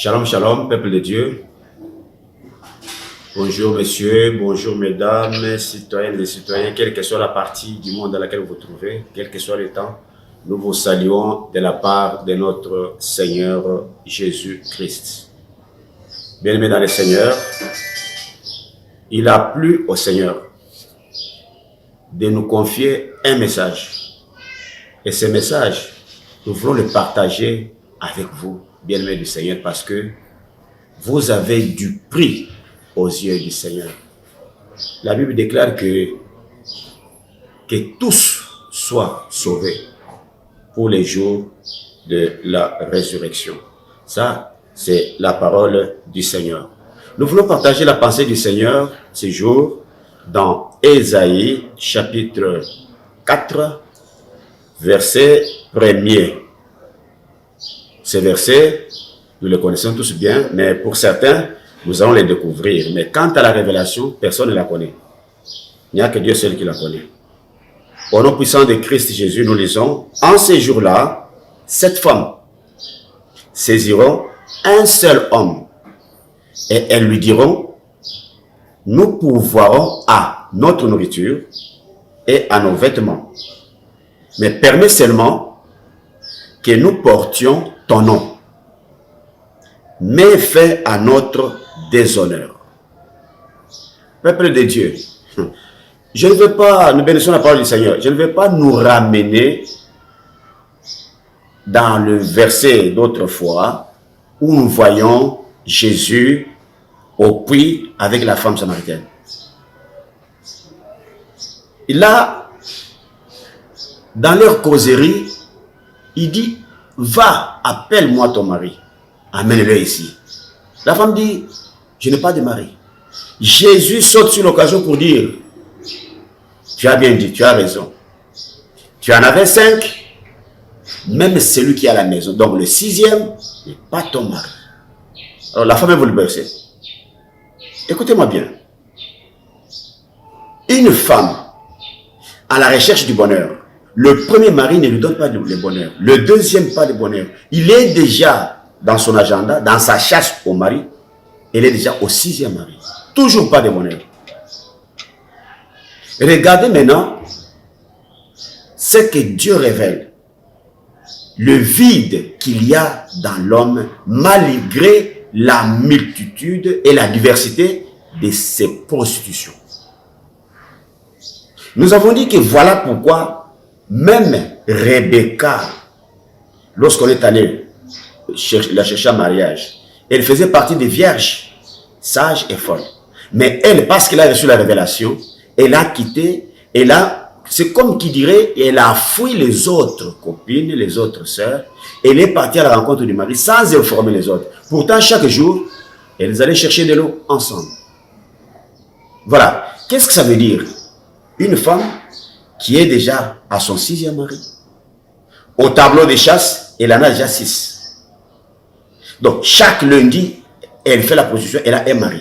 Shalom, shalom, peuple de Dieu. Bonjour messieurs, bonjour mesdames, citoyennes et citoyens, quelle que soit la partie du monde dans laquelle vous vous trouvez, quel que soit le temps, nous vous saluons de la part de notre Seigneur Jésus-Christ. Bien-aimés dans le Seigneur, il a plu au Seigneur de nous confier un message. Et ce message, nous voulons le partager avec vous, bien-aimés du Seigneur, parce que vous avez du prix aux yeux du Seigneur. La Bible déclare que tous soient sauvés pour les jours de la résurrection. Ça, c'est la parole du Seigneur. Nous voulons partager la pensée du Seigneur ce jour dans Ésaïe chapitre 4, verset 1er. Ces versets, nous les connaissons tous bien, mais pour certains, nous allons les découvrir. Mais quant à la révélation, personne ne la connaît. Il n'y a que Dieu seul qui la connaît. Au nom puissant de Christ Jésus, nous lisons, en ces jours-là, 7 femmes saisiront un seul homme et elles lui diront, nous pourvoirons à notre nourriture et à nos vêtements. Mais permets seulement que nous portions ton nom. Mais fait à notre déshonneur. Peuple de Dieu, je ne veux pas, nous bénissons la parole du Seigneur, je ne veux pas nous ramener dans le verset d'autrefois où nous voyons Jésus au puits avec la femme samaritaine. Et là, dans leur causerie, il dit, va, appelle-moi ton mari. Amène-le ici. La femme dit, je n'ai pas de mari. Jésus saute sur l'occasion pour dire, tu as bien dit, tu as raison. Tu en avais 5, même celui qui est à la maison. Donc le 6e n'est pas ton mari. Alors la femme est bouleversée. Écoutez-moi bien. Une femme à la recherche du bonheur, le premier mari ne lui donne pas le bonheur. Le deuxième, pas de bonheur. Il est déjà dans son agenda, dans sa chasse au mari, elle est déjà au 6e mari. Toujours pas de bonheur. Regardez maintenant ce que Dieu révèle. Le vide qu'il y a dans l'homme, malgré la multitude et la diversité de ses prostitutions. Nous avons dit que voilà pourquoi même Rebecca, lorsqu'on est allé la chercher en mariage, elle faisait partie des vierges sages et folles. Mais elle, parce qu'elle a reçu la révélation, elle a quitté, c'est comme qui dirait, elle a fui les autres copines, les autres sœurs, elle est partie à la rencontre du mari sans informer les autres. Pourtant, chaque jour, elles allaient chercher de l'eau ensemble. Voilà. Qu'est-ce que ça veut dire? Une femme qui est déjà à son 6e mari. Au tableau de chasse, elle en a déjà 6. Donc, chaque lundi, elle fait la prostitution, elle a un mari.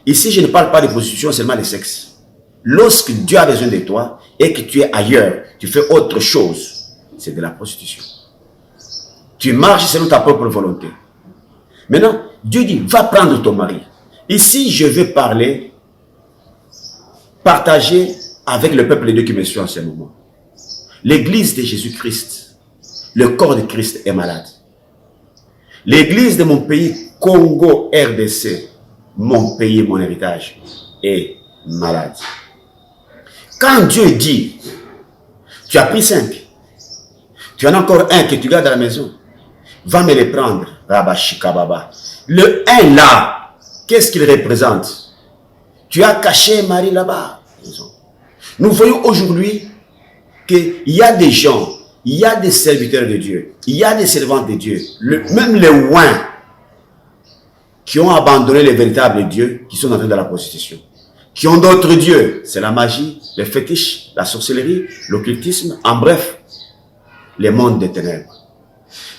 Ici, je ne parle pas de prostitution, seulement de sexe. Lorsque Dieu a besoin de toi et que tu es ailleurs, tu fais autre chose, c'est de la prostitution. Tu marches selon ta propre volonté. Maintenant, Dieu dit, va prendre ton mari. Ici, je vais partager avec le peuple de Dieu qui me suit en ce moment. L'église de Jésus-Christ, le corps de Christ est malade. L'église de mon pays, Congo, RDC, mon pays, mon héritage, est malade. Quand Dieu dit, tu as pris 5, tu en as encore un que tu gardes à la maison, va me le prendre, Rabashikababa. Le 1 là, qu'est-ce qu'il représente? Tu as caché Marie là-bas. Nous voyons aujourd'hui qu'il y a des gens, il y a des serviteurs de Dieu, il y a des servantes de Dieu, même les ouins qui ont abandonné les véritables dieux, qui sont entrés dans la prostitution, qui ont d'autres dieux, c'est la magie, le fétiche, la sorcellerie, l'occultisme, en bref, les mondes des ténèbres.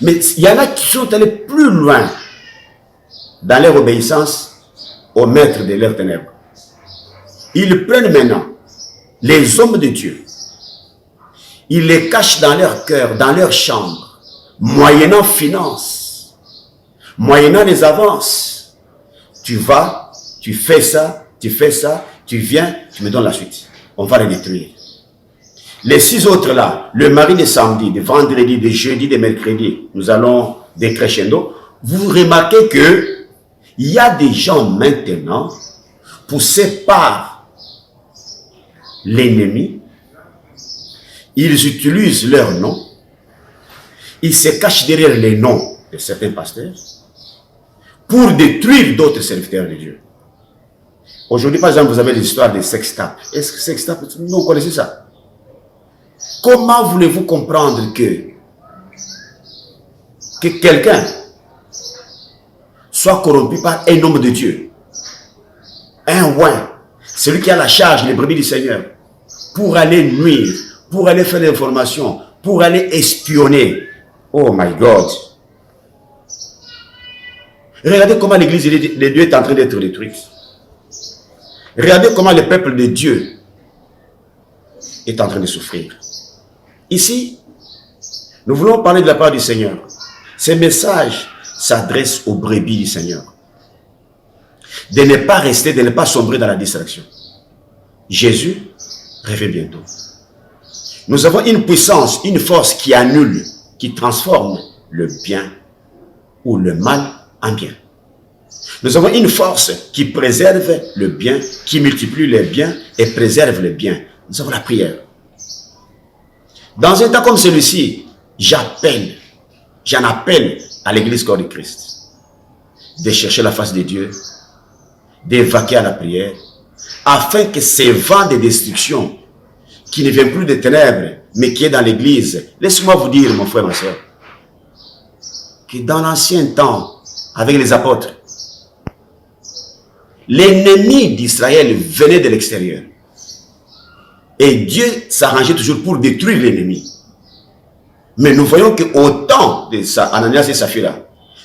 Mais il y en a qui sont allés plus loin dans leur obéissance au maître de leurs ténèbres. Ils prennent maintenant les hommes de Dieu, ils les cachent dans leur cœur, dans leur chambre, moyennant finance, Moyennant les avances, tu vas, tu fais ça, tu viens, tu me donnes la suite. On va les détruire. Les 6 autres là, le mari de samedi, de vendredi, de jeudi, de mercredi, nous allons décrescendo. Vous remarquez que il y a des gens maintenant poussés par l'ennemi. Ils utilisent leur nom. Ils se cachent derrière les noms de certains pasteurs pour détruire d'autres serviteurs de Dieu. Aujourd'hui, par exemple, vous avez l'histoire des sextapes. Est-ce que sextapes, nous on connaissez ça? Comment voulez-vous comprendre que quelqu'un soit corrompu par un homme de Dieu, un oint, celui qui a la charge, les brebis du Seigneur, pour aller nuire, pour aller faire l'information, pour aller espionner? Oh my God! Regardez comment l'église de Dieu est en train d'être détruite. Regardez comment le peuple de Dieu est en train de souffrir. Ici, nous voulons parler de la part du Seigneur. Ces messages s'adressent aux brebis du Seigneur. De ne pas rester, de ne pas sombrer dans la distraction. Jésus revient bientôt. Nous avons une puissance, une force qui annule, qui transforme le bien ou le mal en bien. Nous avons une force qui préserve le bien, qui multiplie les biens et préserve le bien. Nous avons la prière. Dans un temps comme celui-ci, j'en appelle à l'église corps de Christ de chercher la face de Dieu, d'évacuer à la prière, afin que ces vents de destruction qui ne viennent plus des ténèbres, mais qui est dans l'église, laisse-moi vous dire, mon frère, ma soeur, que dans l'ancien temps, avec les apôtres, l'ennemi d'Israël venait de l'extérieur. Et Dieu s'arrangeait toujours pour détruire l'ennemi. Mais nous voyons qu'au temps de Ananias et Saphira,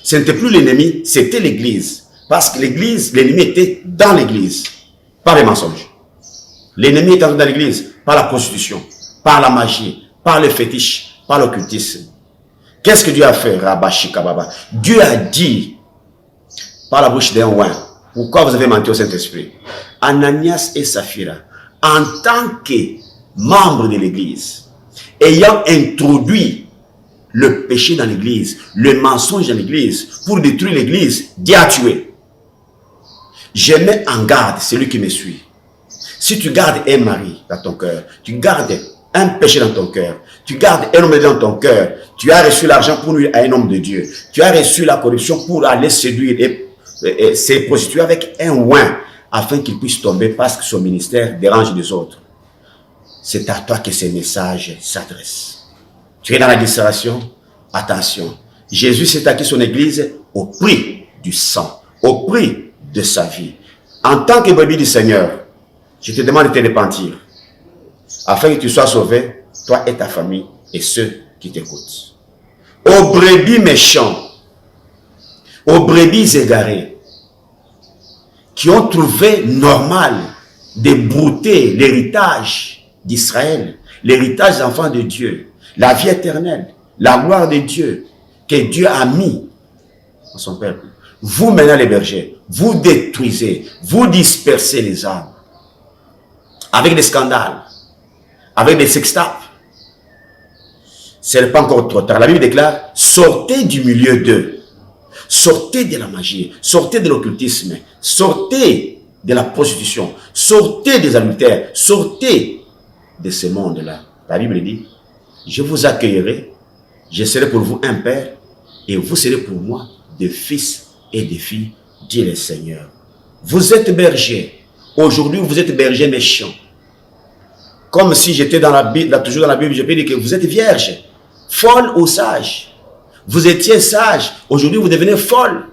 ce n'était plus l'ennemi, c'était l'église. Parce que l'église, l'ennemi était dans l'église, par les mensonges. L'ennemi était dans l'église, par la prostitution, par la magie, par le fétiche, par l'occultisme. Qu'est-ce que Dieu a fait, Rabashikababa? Dieu a dit, par la bouche d'un oint, pourquoi vous avez menti au Saint-Esprit? Ananias et Saphira, en tant que membres de l'église, ayant introduit le péché dans l'église, le mensonge dans l'église, pour détruire l'église, Dieu a tué. Je mets en garde celui qui me suit. Si tu gardes un mari dans ton cœur, tu gardes un péché dans ton cœur, tu gardes un homme dans ton cœur, tu as reçu l'argent pour nuire à un homme de Dieu, tu as reçu la corruption pour aller séduire et se prostituer avec un oint, afin qu'il puisse tomber parce que son ministère dérange les autres. C'est à toi que ces messages s'adressent. Tu es dans la distraction? Attention. Jésus s'est acquis son église au prix du sang, au prix de sa vie. En tant que brebis du Seigneur, je te demande de te repentir, afin que tu sois sauvé, toi et ta famille, et ceux qui t'écoutent. Aux brebis méchants, aux brebis égarés, qui ont trouvé normal de brouter l'héritage d'Israël, l'héritage des enfants de Dieu, la vie éternelle, la gloire de Dieu, que Dieu a mis dans son peuple. Vous, maintenant les bergers, vous détruisez, vous dispersez les âmes, avec des scandales, avec des sextapes. Ce n'est pas encore trop tard. La Bible déclare, sortez du milieu d'eux. Sortez de la magie, sortez de l'occultisme, sortez de la prostitution, sortez des adultères, sortez de ce monde-là. La Bible dit, je vous accueillerai, je serai pour vous un père, et vous serez pour moi des fils et des filles, dit le Seigneur. Vous êtes bergers. Aujourd'hui, vous êtes bergers méchants. Comme si j'étais dans la Bible, toujours dans la Bible, je peux dire que vous êtes vierges, folles ou sages. Vous étiez sage, aujourd'hui vous devenez folle.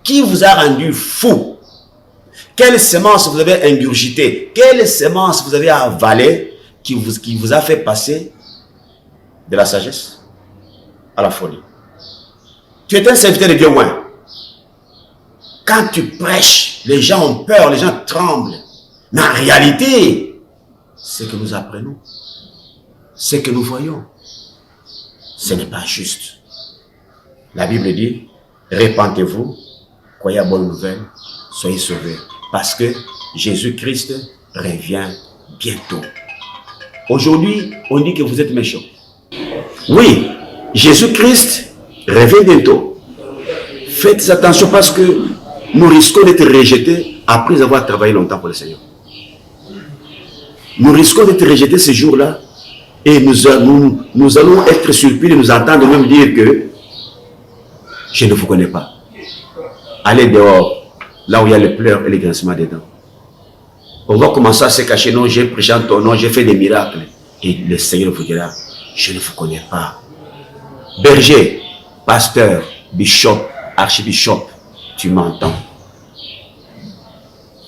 Qui vous a rendu fou? Quelle semence vous avez ingurgité? Quelle semence vous avez avalé qui vous a fait passer de la sagesse à la folie? Tu es un serviteur de Dieu, moins. Quand tu prêches, les gens ont peur, les gens tremblent. Mais en réalité, ce que nous apprenons, ce que nous voyons, ce n'est pas juste. La Bible dit, Répentez-vous, croyez à bonne nouvelle, soyez sauvés. Parce que Jésus-Christ revient bientôt. Aujourd'hui, on dit que vous êtes méchants. Oui, Jésus-Christ revient bientôt. Faites attention parce que nous risquons d'être rejetés après avoir travaillé longtemps pour le Seigneur. Nous risquons d'être rejetés ce jour-là et nous allons être surpris de nous entendre même dire que je ne vous connais pas. Allez dehors, là où il y a les pleurs et les grincements des dents. On va commencer à se cacher. Non, j'ai prêché en ton nom, j'ai fait des miracles. Et le Seigneur vous dira, je ne vous connais pas. Berger, pasteur, bishop, archibishop, tu m'entends.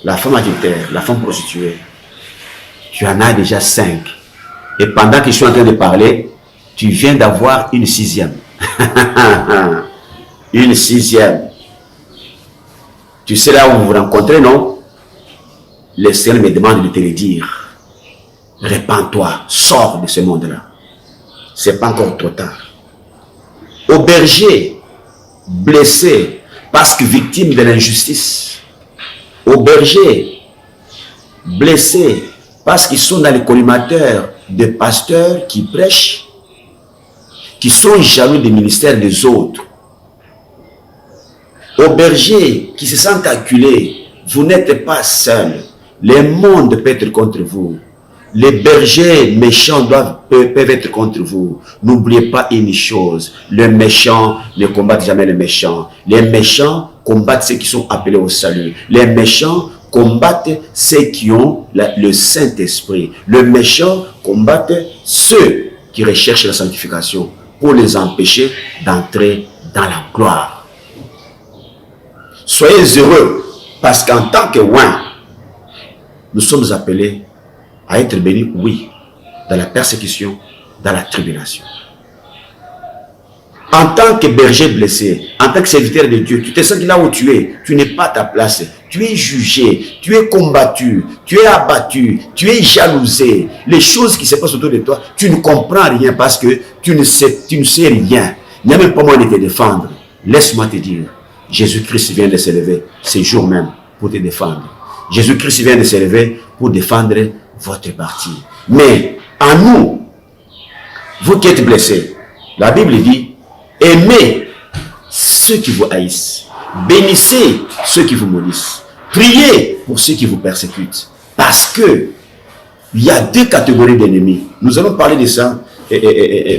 La femme adultère, la femme prostituée, tu en as déjà 5. Et pendant que je suis en train de parler, tu viens d'avoir une 6e. Une 6e. Tu sais là où vous vous rencontrez, non? Le Seigneur me demande de te le dire. Répands-toi, sors de ce monde-là. Ce n'est pas encore trop tard. Au berger, blessé, parce que victime de l'injustice. Au berger, blessé, parce qu'ils sont dans les collimateurs de pasteurs qui prêchent, qui sont jaloux des ministères des autres. Aux bergers qui se sentent acculés, vous n'êtes pas seuls. Le monde peut être contre vous. Les bergers méchants peuvent être contre vous. N'oubliez pas une chose, les méchants ne combattent jamais les méchants. Les méchants combattent ceux qui sont appelés au salut. Les méchants combattent ceux qui ont le Saint-Esprit. Les méchants combattent ceux qui recherchent la sanctification pour les empêcher d'entrer dans la gloire. Soyez heureux, parce qu'en tant que oint, nous sommes appelés à être bénis, oui, dans la persécution, dans la tribulation. En tant que berger blessé, en tant que serviteur de Dieu, tu te sens que là où tu n'es pas à ta place. Tu es jugé, tu es combattu, tu es abattu, tu es jalousé. Les choses qui se passent autour de toi, tu ne comprends rien parce que tu ne sais rien. Il n'y a même pas moyen de te défendre. Laisse-moi te dire, Jésus-Christ vient de s'élever ce jour même pour te défendre. Jésus-Christ vient de s'élever pour défendre votre partie. Mais en nous, vous qui êtes blessés, la Bible dit, aimez ceux qui vous haïssent, bénissez ceux qui vous maudissent, priez pour ceux qui vous persécutent. Parce que il y a 2 catégories d'ennemis. Nous allons parler de ça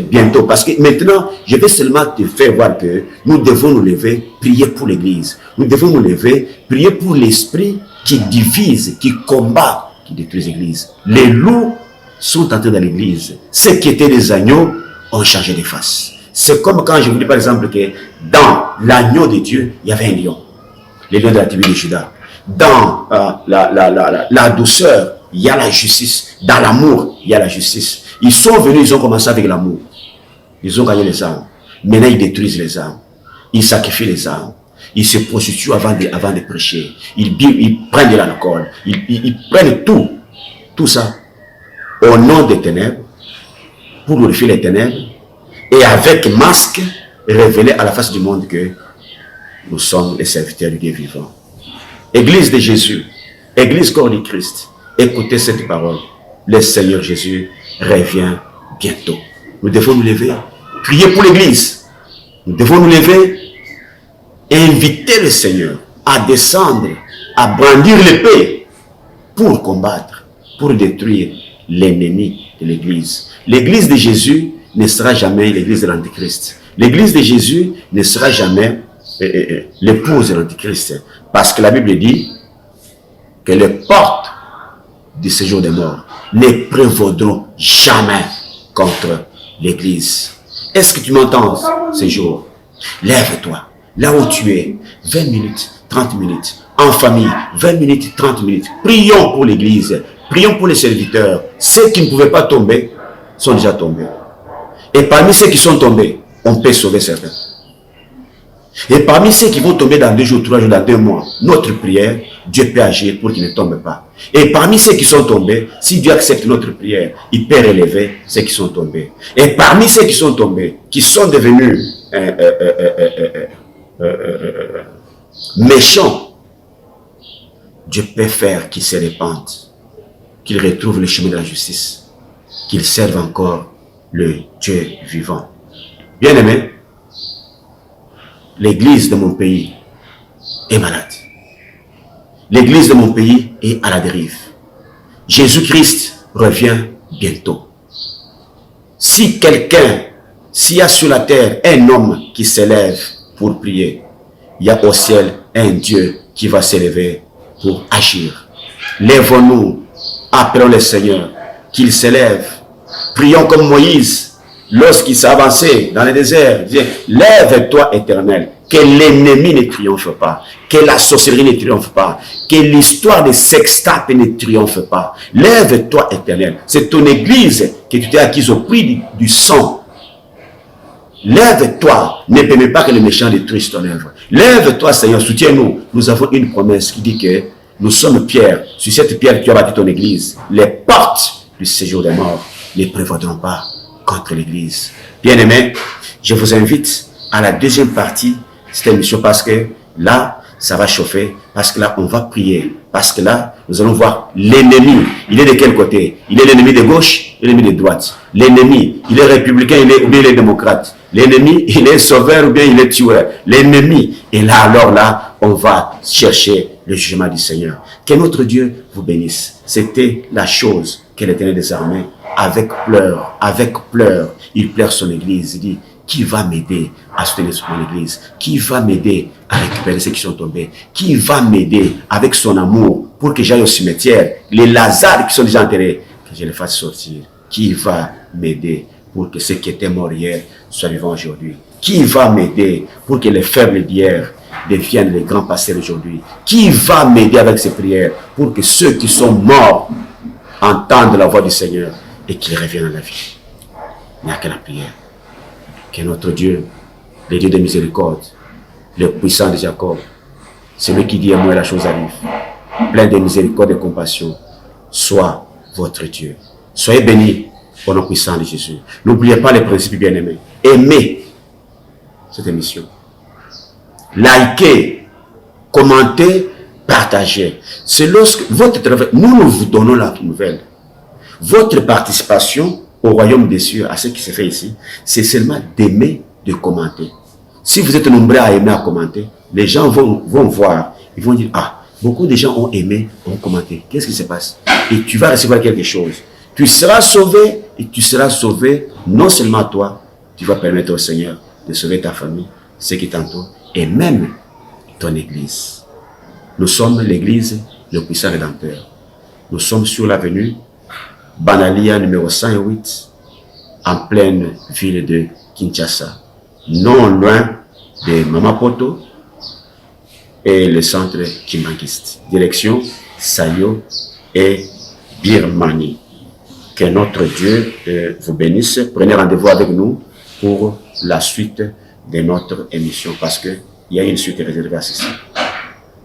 bientôt. Parce que maintenant, je vais seulement te faire voir que nous devons nous lever, prier pour l'Église. Nous devons nous lever, prier pour l'esprit qui divise, qui combat, qui détruit l'Église. Les loups sont entrés dans l'Église. Ceux qui étaient des agneaux ont changé de face. C'est comme quand je vous dis par exemple que dans l'agneau de Dieu, il y avait un lion. Le lion de la tribu de Juda. Dans la douceur, il y a la justice. Dans l'amour, il y a la justice. Ils sont venus, ils ont commencé avec l'amour. Ils ont gagné les âmes. Maintenant, ils détruisent les âmes. Ils sacrifient les âmes. Ils se prostituent avant de prêcher. Ils prennent de l'alcool. Ils prennent tout ça au nom des ténèbres, pour glorifier les ténèbres, et avec masque, révéler à la face du monde que nous sommes les serviteurs du Dieu vivant. Église de Jésus, Église corps du Christ, écoutez cette parole. Le Seigneur Jésus revient bientôt. Nous devons nous lever, prier pour l'Église. Nous devons nous lever et inviter le Seigneur à descendre, à brandir l'épée pour combattre, pour détruire l'ennemi de l'Église. L'Église de Jésus ne sera jamais l'église de l'Antichrist. L'église de Jésus ne sera jamais l'épouse de l'Antichrist. Parce que la Bible dit que les portes du séjour des morts ne prévaudront jamais contre l'église. Est-ce que tu m'entends ce jour? Lève-toi, là où tu es, 20 minutes, 30 minutes, en famille, 20 minutes, 30 minutes. Prions pour l'église, prions pour les serviteurs. Ceux qui ne pouvaient pas tomber sont déjà tombés. Et parmi ceux qui sont tombés, on peut sauver certains. Et parmi ceux qui vont tomber dans 2 jours, 3 jours, dans 2 mois, notre prière, Dieu peut agir pour qu'ils ne tombent pas. Et parmi ceux qui sont tombés, si Dieu accepte notre prière, il peut relever ceux qui sont tombés. Et parmi ceux qui sont tombés, qui sont devenus méchants, Dieu peut faire qu'ils se répandent, qu'ils retrouvent le chemin de la justice, qu'ils servent encore le Dieu vivant. Bien-aimés, l'église de mon pays est malade. L'église de mon pays est à la dérive. Jésus-Christ revient bientôt. Si quelqu'un, s'il y a sur la terre un homme qui s'élève pour prier, il y a au ciel un Dieu qui va s'élever pour agir. Lèvons-nous, appelons le Seigneur, qu'il s'élève. Prions comme Moïse, lorsqu'il s'est avancé dans le désert, il disait, lève-toi éternel, que l'ennemi ne triomphe pas, que la sorcellerie ne triomphe pas, que l'histoire des sextapes ne triomphe pas. Lève-toi éternel. C'est ton église que tu t'es acquise au prix du sang. Lève-toi, ne permets pas que les méchants détruisent ton œuvre. Lève-toi Seigneur, soutiens-nous. Nous avons une promesse qui dit que nous sommes pierres. Sur cette pierre, tu as bâti ton église. Les portes du séjour des morts ne prévaudront pas contre l'église. Bien-aimés, je vous invite à la deuxième partie de cette émission parce que là, ça va chauffer, parce que là, on va prier, parce que là, nous allons voir l'ennemi. Il est de quel côté? Il est l'ennemi de gauche, l'ennemi de droite. L'ennemi, il est républicain, ou bien il est démocrate. L'ennemi, il est sauveur ou bien il est tueur. L'ennemi, et là, alors là, on va chercher le jugement du Seigneur. Que notre Dieu vous bénisse. C'était la chose que l'Éternel des armées, avec pleurs, il pleure son église. Il dit, qui va m'aider à soutenir mon église? Qui va m'aider à récupérer ceux qui sont tombés? Qui va m'aider avec son amour pour que j'aille au cimetière? Les Lazare qui sont déjà enterrés, que je les fasse sortir. Qui va m'aider pour que ceux qui étaient morts hier soient vivants aujourd'hui? Qui va m'aider pour que les faibles d'hier deviennent les grands pasteurs aujourd'hui? Qui va m'aider avec ces prières pour que ceux qui sont morts entendent la voix du Seigneur et qu'ils reviennent à la vie? Il n'y a que la prière. Que notre Dieu, le Dieu de miséricorde, le puissant de Jacob, celui qui dit à moi la chose arrive, plein de miséricorde et de compassion, soit votre Dieu. Soyez bénis au nom puissant de Jésus. N'oubliez pas les principes bien-aimés. Aimez cette émission. Likez, commentez, partagez. C'est lorsque votre travail, nous vous donnons la nouvelle. Votre participation au royaume des cieux, à ce qui se fait ici, c'est seulement d'aimer, de commenter. Si vous êtes nombreux à aimer, à commenter, les gens vont voir, ils vont dire, ah, beaucoup de gens ont aimé, ont commenté. Qu'est-ce qui se passe? Et tu vas recevoir quelque chose. Tu seras sauvé, et tu seras sauvé, non seulement toi, tu vas permettre au Seigneur de sauver ta famille, ceux qui t'entourent, et même ton église. Nous sommes l'église, le puissant rédempteur. Nous sommes sur l'avenue Banalia numéro 108, en pleine ville de Kinshasa, non loin de Mamapoto et le centre Kimangiste, direction Sayo et Birmanie. Que notre Dieu vous bénisse. Prenez rendez-vous avec nous pour la suite de notre émission parce qu'il y a une suite réservée à ceci.